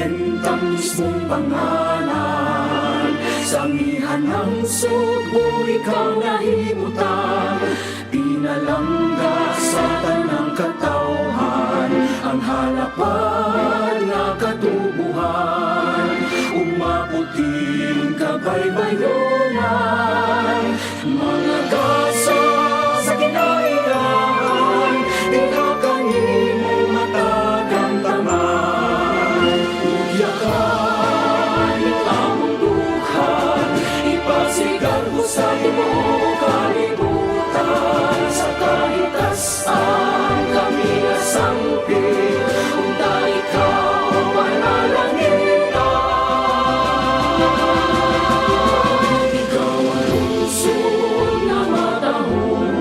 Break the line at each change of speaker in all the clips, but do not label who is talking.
Bentang mismong pangalan, sa amihan ng subo ikaw nahimutan. Pinalangga sa tanang katawhan, ang halapad na katubuhan. Umaputing kabaybayonan, mga gasa sa kinaiyahan, diha kanimo matagang taman. Ugyakan among buhay, ipasigan ko sa tibuok kalibutan. Sa kahitasan kami nasangpil, unta ikaw panalangin. Ikaw ang lungsod na matahong,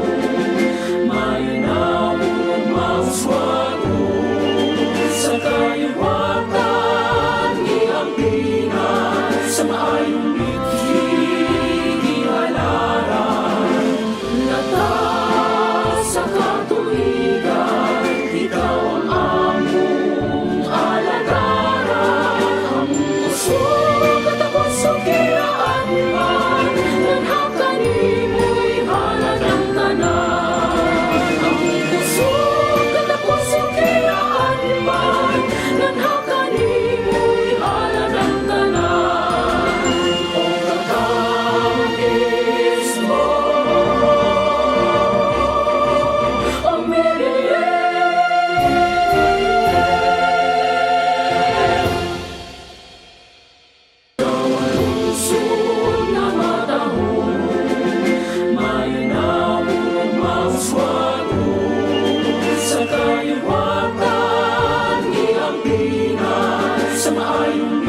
may nawong mauswago. Sa kayuwatan iampinan, sa maayong mithi ihalaran. Latas sa katuigan, ikaw ang among alagaran. Ang usog at ako sa kinaan man, langhap kanimo'y halagang tanan. Ang usog at ako sa kinaan man, langhap kanimo'y halagang tanan. O kakaismo, o lungsod na matahong, may nawong mauswago. Sa kayuwatan iampinan, sa maayong